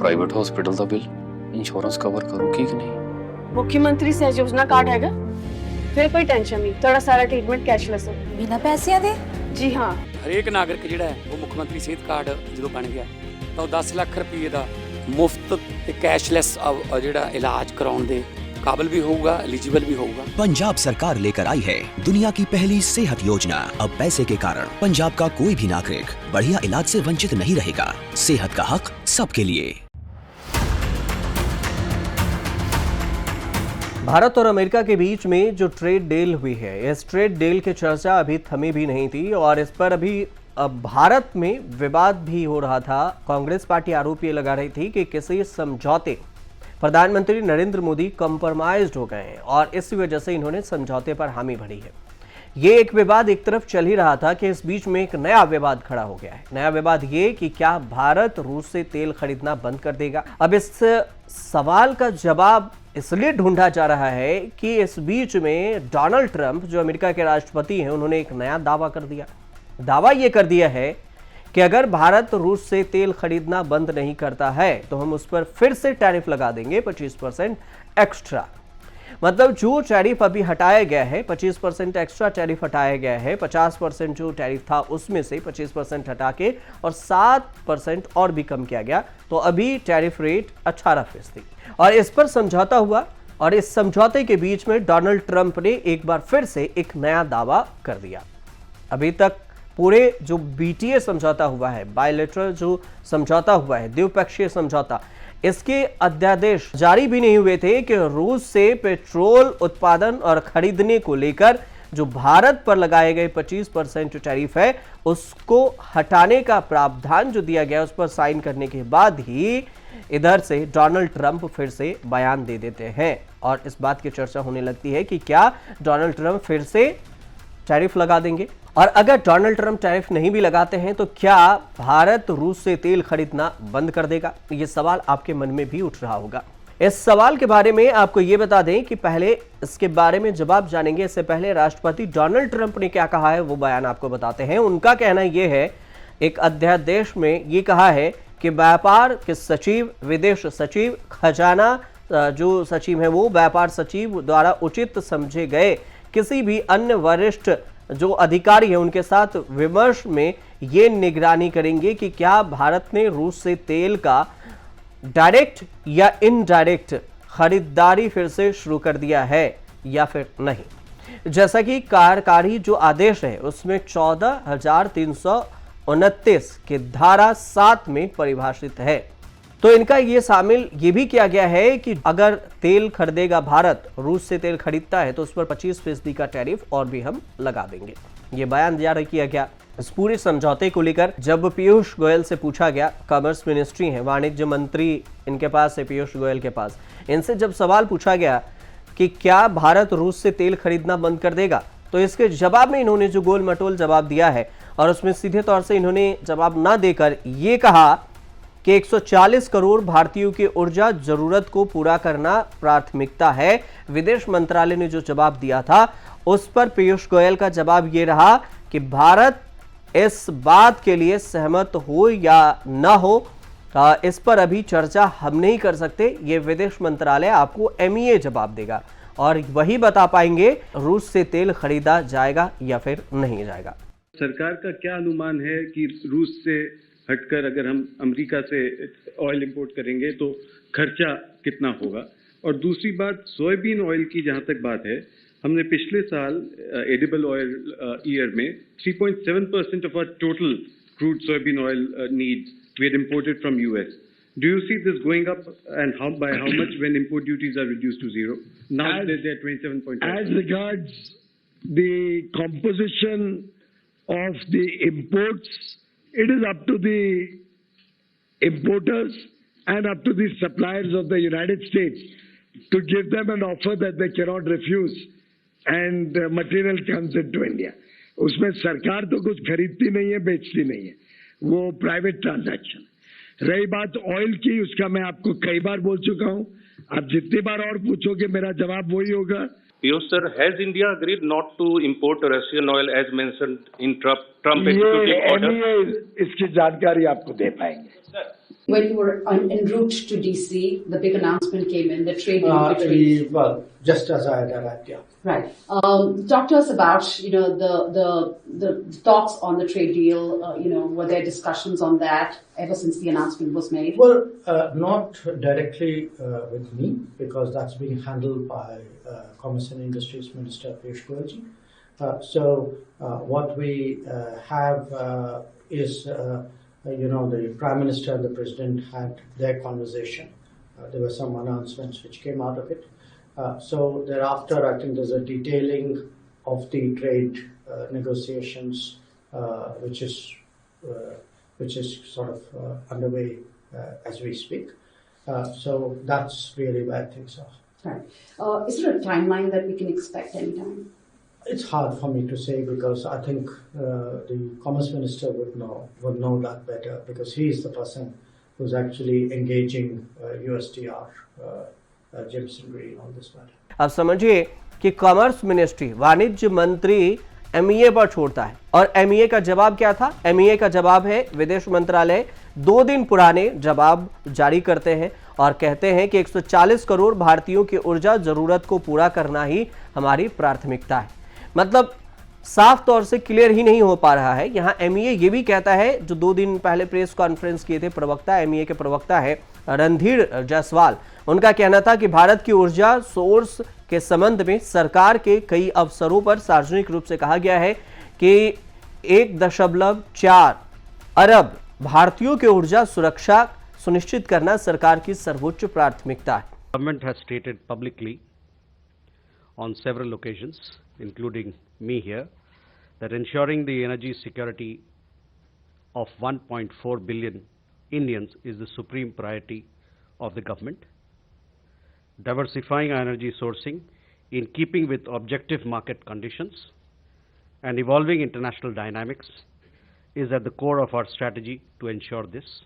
Private hospital का bill insurance cover करूगी कि नहीं? मुख्यमंत्री सहज योजना कार्ड हैगा, फिर कोई टेंशन नहीं, थोड़ा सारा ट्रीटमेंट कैशलेस है। बिना पैसिਆਂ ਦੇ? जी हाँ। ਹਰੇਕ ਨਾਗਰਿਕ ਜਿਹੜਾ ਹੈ ਉਹ ਮੁੱਖ ਮੰਤਰੀ ਸਿਹਤ ਕਾਰਡ ਜਦੋਂ ਬਣ ਗਿਆ ਤਾਂ ਉਹ 10 ਲੱਖ ਰੁਪਏ ਦਾ ਮੁਫਤ ਤੇ ਕੈਸ਼ਲੈਸ ਜਿਹੜਾ ਇਲਾਜ ਕਰਾਉਣ ਦੇ काबिल भी होगा, एलिजिबल भी होगा। पंजाब सरकार लेकर आई है दुनिया की पहली सेहत योजना। अब पैसे के कारण पंजाब का कोई भी नागरिक बढ़िया इलाज से वंचित नहीं रहेगा। सेहत का हक सबके लिए। भारत और अमेरिका के बीच में जो ट्रेड डील हुई है, इस ट्रेड डील की चर्चा अभी थमी भी नहीं थी और इस पर अभी भारत में विवाद भी हो रहा था। कांग्रेस पार्टी आरोप ये लगा रही थी कि किसी समझौते प्रधानमंत्री नरेंद्र मोदी कंप्रोमाइज्ड हो गए हैं और इस वजह से इन्होंने समझौते पर हामी भरी है। ये एक विवाद एक तरफ चल ही रहा था कि इस बीच में एक नया विवाद खड़ा हो गया है। नया विवाद ये कि क्या भारत रूस से तेल खरीदना बंद कर देगा। अब इस सवाल का जवाब इसलिए ढूंढा जा रहा है कि इस बीच में डोनाल्ड ट्रंप जो अमेरिका के राष्ट्रपति हैं, उन्होंने एक नया दावा कर दिया। दावा ये कर दिया है कि अगर भारत रूस से तेल खरीदना बंद नहीं करता है तो हम उस पर फिर से टैरिफ लगा देंगे 25% एक्स्ट्रा। मतलब जो टैरिफ अभी हटाया गया है, 25% एक्स्ट्रा टैरिफ हटाया गया है, 50% जो टैरिफ था उसमें से 25% हटा के और 7% और भी कम किया गया, तो अभी टैरिफ रेट 18% और इस पर समझौता हुआ। और इस समझौते के बीच में डोनाल्ड ट्रंप ने एक बार फिर से एक नया दावा कर दिया। अभी तक पूरे जो BTA समझौता हुआ है, बायलैटरल जो समझौता हुआ है, द्विपक्षीय समझौता, इसके अध्यादेश जारी भी नहीं हुए थे कि रूस से पेट्रोल उत्पादन और खरीदने को लेकर जो भारत पर लगाए गए 25% टैरिफ है उसको हटाने का प्रावधान जो दिया गया उस पर साइन करने के बाद ही इधर से डोनाल्ड ट्रंप फिर से बयान दे देते हैं और इस बात की चर्चा होने लगती है कि क्या डोनाल्ड ट्रंप फिर से टैरिफ लगा देंगे। और अगर डोनाल्ड ट्रंप टैरिफ नहीं भी लगाते हैं तो क्या भारत रूस से तेल खरीदना बंद कर देगा? ये सवाल आपके मन में भी उठ रहा होगा। इस सवाल के बारे में आपको ये बता दें कि पहले इसके बारे में जवाब जानेंगे, इससे पहले राष्ट्रपति डोनाल्ड ट्रंप ने क्या कहा है वो बयान आपको बताते हैं। उनका कहना ये है, एक अध्यादेश में ये कहा है कि व्यापार के सचिव, विदेश सचिव, खजाना जो सचिव है वो व्यापार सचिव द्वारा उचित समझे गए किसी भी अन्य वरिष्ठ जो अधिकारी है उनके साथ विमर्श में ये निगरानी करेंगे कि क्या भारत ने रूस से तेल का डायरेक्ट या इनडायरेक्ट खरीदारी फिर से शुरू कर दिया है या फिर नहीं। जैसा कि कार्यकारी जो आदेश है उसमें 14,329 के धारा 7 में परिभाषित है। तो इनका ये शामिल ये भी किया गया है कि अगर तेल खरीदेगा भारत, रूस से तेल खरीदता है तो उस पर 25% का टैरिफ और भी हम लगा देंगे। ये बयान जारी किया गया। इस पूरे समझौते को लेकर जब पीयूष गोयल से पूछा गया, कॉमर्स मिनिस्ट्री है, वाणिज्य मंत्री इनके पास है, पीयूष गोयल के पास, इनसे जब सवाल पूछा गया कि क्या भारत रूस से तेल खरीदना बंद कर देगा, तो इसके जवाब में इन्होंने जो गोल मटोल जवाब दिया है और उसमें सीधे तौर से इन्होंने जवाब ना देकर ये कहा कि 140 करोड़ भारतीयों की ऊर्जा जरूरत को पूरा करना प्राथमिकता है। विदेश मंत्रालय ने जो जवाब दिया था उस पर पीयूष गोयल का जवाब ये रहा कि भारत इस बात के लिए सहमत हो या ना हो, इस पर अभी चर्चा हम नहीं कर सकते। ये विदेश मंत्रालय आपको MEA जवाब देगा और वही बता पाएंगे रूस से तेल खरीदा जाएगा या फिर नहीं जाएगा। सरकार का क्या अनुमान है कि रूस से हटकर अगर हम अमेरिका से ऑयल इंपोर्ट करेंगे तो खर्चा कितना होगा? और दूसरी बात, सोयाबीन ऑयल की जहां तक बात है, हमने पिछले साल एडिबल ऑयल ईयर में 3.7% of our total crude soybean oil needs we had imported from US. Do you see this going up, and by how much when import duties are reduced to zero? Now they're 27.5%. As regards the composition of the imports, it is up to the importers and up to the suppliers of the United States to give them an offer that they cannot refuse, and material comes into India. उसमें सरकार तो कुछ खरीदती नहीं है, बेचती नहीं है, वो प्राइवेट ट्रांजैक्शन। रही बात ऑयल की, उसका मैं आपको कई बार बोल चुका हूं, आप जितनी बार और पूछोगे मेरा जवाब वही होगा। Piyush sir, has India agreed not to import Russian oil as mentioned in Trump executive order? इसकी जानकारी आपको दे पाएंगे। When you were en route to DC, the big announcement came in, the trade deal between... Well, just as I had arrived, yeah. Right. Talk to us about, the talks on the trade deal. Were there discussions on that ever since the announcement was made? Well, not directly with me, because that's being handled by Commerce and Industries Minister Piyush Goyal. So what we have is, the Prime Minister and the President had their conversation. There were some announcements which came out of it. So thereafter, I think there's a detailing of the trade negotiations, which is sort of underway as we speak. So that's really where things are. Right. Is there a timeline that we can expect anytime? It's hard for me to say, because I think the Commerce Minister would know that better, because he is the person who's actually engaging USTR, Jameson Green on this matter. अब समझिए कि commerce ministry, वाणिज्य मंत्री MEA पर छोड़ता है, और MEA का जवाब क्या था? एमईए का जवाब है, विदेश मंत्रालय 2 दिन पुराने जवाब जारी करते हैं और कहते हैं कि 140 करोड़ भारतीयों की ऊर्जा जरूरत को पूरा करना ही हमारी प्राथमिकता है। मतलब साफ तौर से क्लियर ही नहीं हो पा रहा है। यहाँ एमईए ये भी कहता है, जो 2 दिन पहले प्रेस कॉन्फ्रेंस किए थे प्रवक्ता, एमईए के प्रवक्ता है रणधीर जायसवाल, उनका कहना था कि भारत की ऊर्जा सोर्स के संबंध में सरकार के कई अवसरों पर सार्वजनिक रूप से कहा गया है कि 1.4 अरब भारतीयों की ऊर्जा सुरक्षा सुनिश्चित करना सरकार की सर्वोच्च प्राथमिकता है। Government has stated publicly on several occasions, including me here, that ensuring the energy security of 1.4 billion Indians is the supreme priority of the government. Diversifying our energy sourcing in keeping with objective market conditions and evolving international dynamics is at the core of our strategy to ensure this.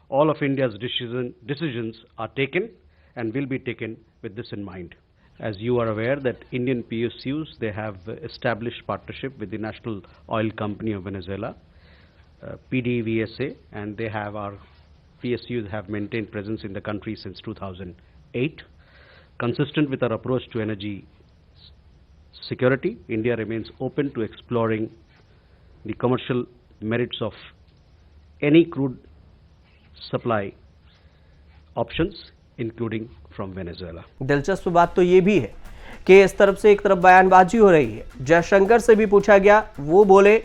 All of India's decisions are taken and will be taken with this in mind. As you are aware that Indian PSUs, they have established partnership with the National Oil Company of Venezuela, PDVSA, and they have our PSUs have maintained presence in the country since 2008. Consistent with our approach to energy security, India remains open to exploring the commercial merits of any crude supply options, including from Venezuela. दिलचस्प बात तो ये भी है कि इस तरफ से एक तरफ बयानबाजी हो रही है। जयशंकर से भी पूछा गया, वो बोले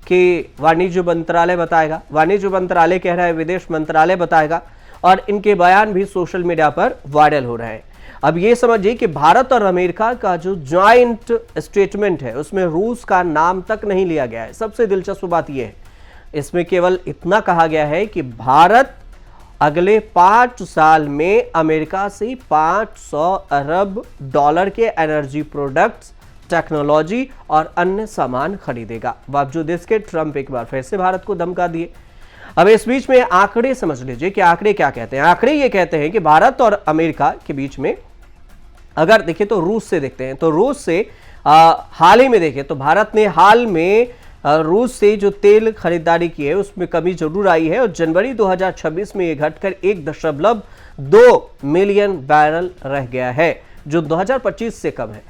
कि वाणिज्य मंत्रालय बताएगा, वाणिज्य मंत्रालय कह रहा है विदेश मंत्रालय बताएगा, और इनके बयान भी सोशल मीडिया पर वायरल हो रहे हैं। अब ये समझिए कि भारत और अमेरिका का जो ज्वाइंट स्टेटमेंट है उसमें रूस का नाम तक नहीं लिया गया है। सबसे दिलचस्प बात यह है, इसमें केवल इतना कहा गया है कि भारत अगले 5 साल में अमेरिका से 500 अरब डॉलर के एनर्जी प्रोडक्ट्स, टेक्नोलॉजी और अन्य सामान खरीदेगा। बावजूद इसके ट्रंप एक बार फिर से भारत को धमका दिए। अब इस बीच में आंकड़े समझ लीजिए कि आंकड़े क्या कहते हैं। आंकड़े ये कहते हैं कि भारत और अमेरिका के बीच में अगर देखें तो रूस से देखते हैं, तो रूस से हाल ही में देखें तो भारत ने हाल में रूस से जो तेल खरीदारी की है उसमें कमी जरूर आई है, और जनवरी 2026 में ये घटकर 1.2 मिलियन बैरल रह गया है, जो 2025 से कम है।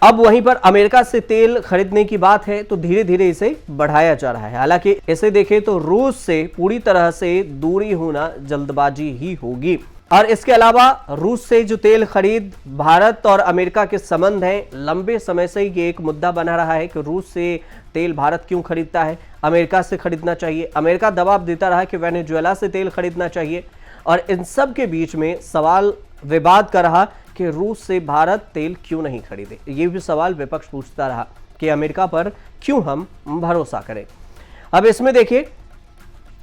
अब वहीं पर अमेरिका से तेल खरीदने की बात है तो धीरे धीरे इसे बढ़ाया जा रहा है। हालांकि इसे देखें तो रूस से पूरी तरह से दूरी होना जल्दबाजी ही होगी। और इसके अलावा रूस से जो तेल खरीद, भारत और अमेरिका के संबंध हैं, लंबे समय से ये एक मुद्दा बना रहा है कि रूस से तेल भारत क्यों खरीदता है, अमेरिका से खरीदना चाहिए। अमेरिका दबाव देता रहा कि वेनेजुएला से तेल खरीदना चाहिए, और इन सब के बीच में सवाल विवाद का रहा कि रूस से भारत तेल क्यों नहीं खरीदे। ये भी सवाल विपक्ष पूछता रहा कि अमेरिका पर क्यों हम भरोसा करें। अब इसमें देखिए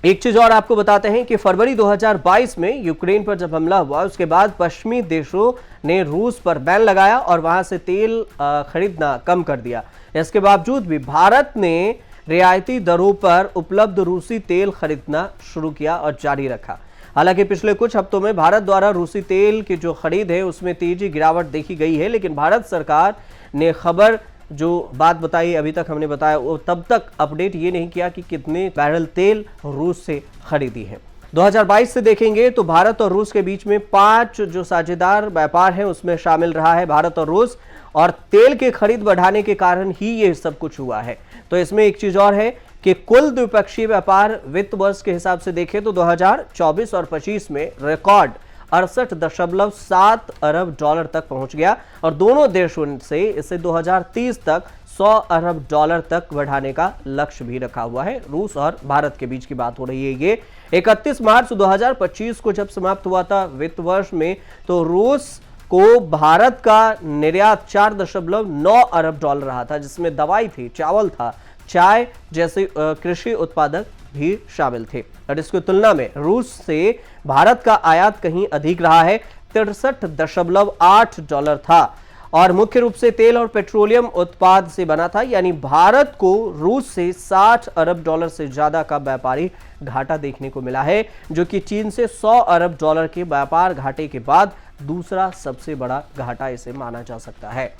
एक चीज और आपको बताते हैं कि फरवरी 2022 में यूक्रेन पर जब हमला हुआ उसके बाद पश्चिमी देशों ने रूस पर बैन लगाया और वहां से तेल खरीदना कम कर दिया। इसके बावजूद भी भारत ने रियायती दरों पर उपलब्ध रूसी तेल खरीदना शुरू किया और जारी रखा। हालांकि पिछले कुछ हफ्तों में भारत द्वारा रूसी तेल की जो खरीद है उसमें तेजी गिरावट देखी गई है, लेकिन भारत सरकार ने खबर जो बात बताई अभी तक हमने बताया वो तब तक अपडेट ये नहीं किया कि कितने बैरल तेल रूस से खरीदी है। 2022 से देखेंगे तो भारत और रूस के बीच में 5 जो साझेदार व्यापार है उसमें शामिल रहा है भारत और रूस, और तेल की खरीद बढ़ाने के कारण ही ये सब कुछ हुआ है। तो इसमें एक चीज और है कि कुल द्विपक्षीय व्यापार वित्त वर्ष के हिसाब से देखें तो 2024 और 25 में रिकॉर्ड 68.7 अरब डॉलर तक पहुंच गया, और दोनों देशों से इसे 2030 तक 100 अरब डॉलर तक बढ़ाने का लक्ष्य भी रखा हुआ है। रूस और भारत के बीच की बात हो रही है। ये 31 मार्च 2025 को जब समाप्त हुआ था वित्त वर्ष में, तो रूस को भारत का निर्यात 4.9 अरब डॉलर रहा था, जिसमें दवाई थी, चावल था, चाय जैसे कृषि उत्पादक भी शामिल थे। और इसकी तुलना में रूस से भारत का आयात कहीं अधिक रहा है, 63.8 डॉलर था, और मुख्य रूप से तेल और पेट्रोलियम उत्पाद से बना था। यानी भारत को रूस से 60 अरब डॉलर से ज्यादा का व्यापारी घाटा देखने को मिला है, जो कि चीन से 100 अरब डॉलर के व्यापार घाटे के बाद दूसरा सबसे बड़ा घाटा इसे माना जा सकता है।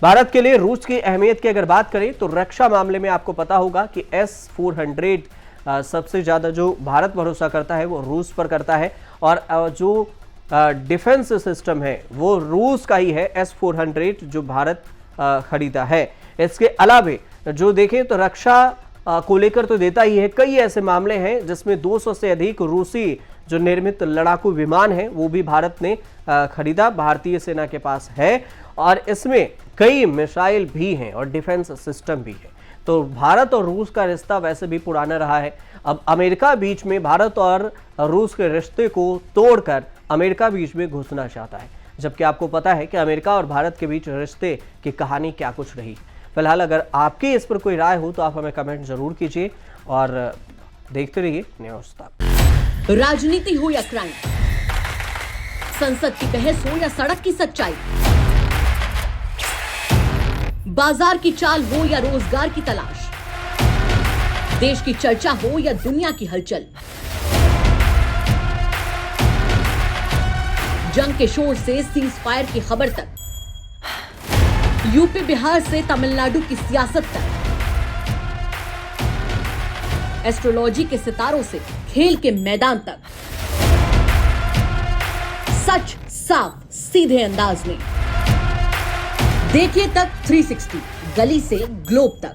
भारत के लिए रूस की अहमियत की अगर बात करें तो रक्षा मामले में आपको पता होगा कि S-400 सबसे ज्यादा जो भारत भरोसा करता है वो रूस पर करता है, और जो डिफेंस सिस्टम है वो रूस का ही है, S-400 जो भारत खरीदा है। इसके अलावा जो देखें तो रक्षा को लेकर तो देता ही है, कई ऐसे मामले हैं जिसमें 200 से अधिक रूसी जो निर्मित लड़ाकू विमान है वो भी भारत ने खरीदा, भारतीय सेना के पास है, और इसमें कई मिसाइल भी हैं और डिफेंस सिस्टम भी है। तो भारत और रूस का रिश्ता वैसे भी पुराना रहा है। अब अमेरिका बीच में भारत और रूस के रिश्ते को तोड़कर अमेरिका बीच में घुसना चाहता है, जबकि आपको पता है कि अमेरिका और भारत के बीच रिश्ते की कहानी क्या कुछ रही। फिलहाल अगर आपकी इस पर कोई राय हो तो आप हमें कमेंट जरूर कीजिए, और देखते रहिए न्यूज़ तक। राजनीति हो या क्राइम, संसद की बहस हो या सड़क की सच्चाई, बाजार की चाल हो या रोजगार की तलाश, देश की चर्चा हो या दुनिया की हलचल, जंग के शोर से सीज फायर की खबर तक, यूपी बिहार से तमिलनाडु की सियासत तक, एस्ट्रोलॉजी के सितारों से खेल के मैदान तक, सच साफ सीधे अंदाज में देखिए तक 360, गली से ग्लोब तक।